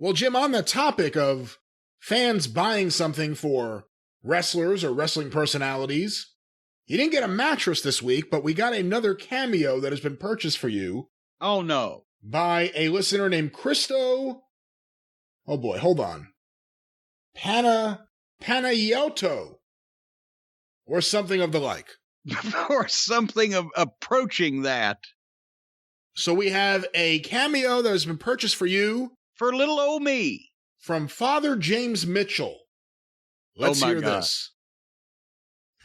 Well, Jim, on the topic of fans buying something for wrestlers or wrestling personalities, you didn't get a mattress this week, but we got another cameo that has been purchased for you. Oh, no. By a listener named Christo. Oh boy, hold on. Panayioto. Or something of the like. Or something of approaching that. So we have a cameo that has been purchased for you. For little old me. From Father James Mitchell. Let's hear this.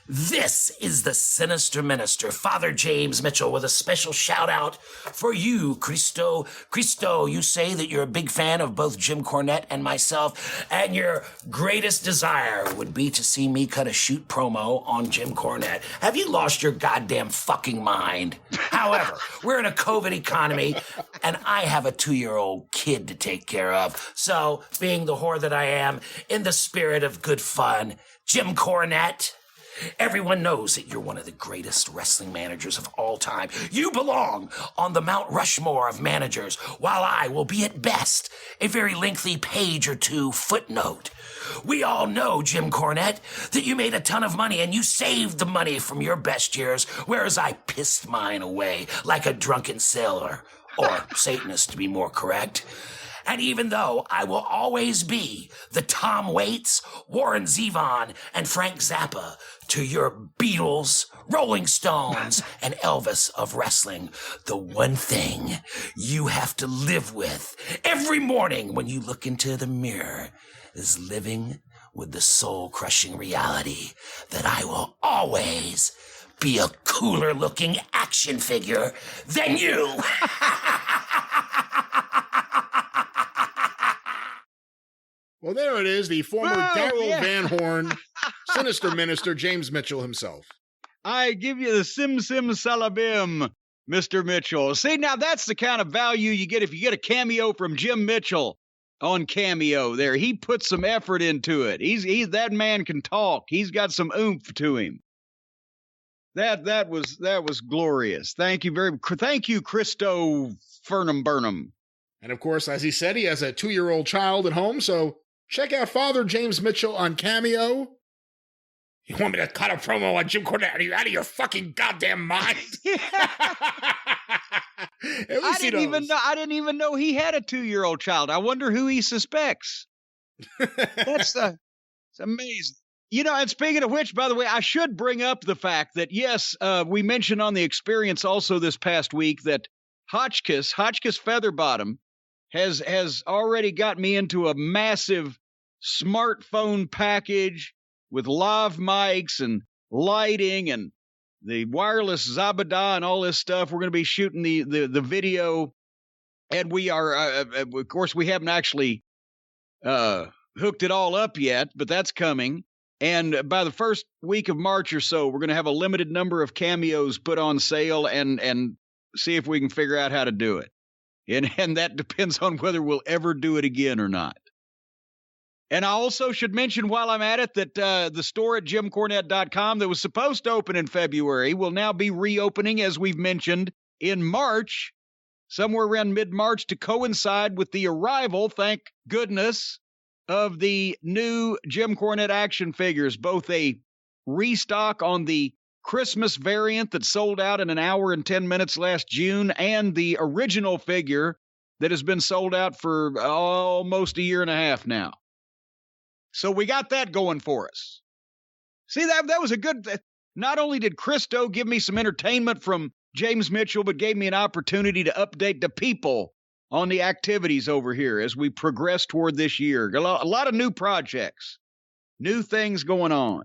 This is the Sinister Minister, Father James Mitchell, with a special shout-out for you, Christo. Christo, you say that you're a big fan of both Jim Cornette and myself, and your greatest desire would be to see me cut a shoot promo on Jim Cornette. Have you lost your goddamn fucking mind? However, we're in a COVID economy, and I have a 2-year-old kid to take care of. So, being the whore that I am, in the spirit of good fun, Jim Cornette, everyone knows that you're one of the greatest wrestling managers of all time. You belong on the Mount Rushmore of managers, while I will be at best a very lengthy page or two footnote. We all know, Jim Cornette, that you made a ton of money and you saved the money from your best years, whereas I pissed mine away like a drunken sailor, or Satanist to be more correct. And even though I will always be the Tom Waits, Warren Zevon, and Frank Zappa to your Beatles, Rolling Stones, and Elvis of wrestling, the one thing you have to live with every morning when you look into the mirror is living with the soul-crushing reality that I will always be a cooler-looking action figure than you. Well, there it is, the former Daryl Van Horn, Sinister Minister, James Mitchell himself. I give you the Sim Salabim, Mr. Mitchell. See, now that's the kind of value you get if you get a cameo from Jim Mitchell on Cameo there. He put some effort into it. He's that man can talk. He's got some oomph to him. That was glorious. Thank you Christo Fernum Burnham. And of course, as he said, he has a 2-year-old child at home, so check out Father James Mitchell on Cameo. You want me to cut a promo on Jim Cornette? Are you out of your fucking goddamn mind? I didn't even know he had a 2-year-old child. I wonder who he suspects. It's amazing. You know, and speaking of which, by the way, I should bring up the fact that, yes, we mentioned on the experience also this past week that Hotchkiss Featherbottom has already got me into a massive smartphone package with live mics and lighting and the wireless Zabada and all this stuff. We're going to be shooting the video, and we are, of course, we haven't actually hooked it all up yet, but that's coming. And by the first week of March or so, we're going to have a limited number of cameos put on sale and see if we can figure out how to do it. And that depends on whether we'll ever do it again or not. And I also should mention while I'm at it that the store at jimcornette.com that was supposed to open in February will now be reopening, as we've mentioned, in March, somewhere around mid-March, to coincide with the arrival, thank goodness, of the new Jim Cornette action figures, both a restock on the Christmas variant that sold out in an hour and 10 minutes last June, and the original figure that has been sold out for almost a year and a half now. So we got that going for us. See, that was a good... Not only did Christo give me some entertainment from James Mitchell, but gave me an opportunity to update the people on the activities over here as we progress toward this year. A lot of new projects, new things going on.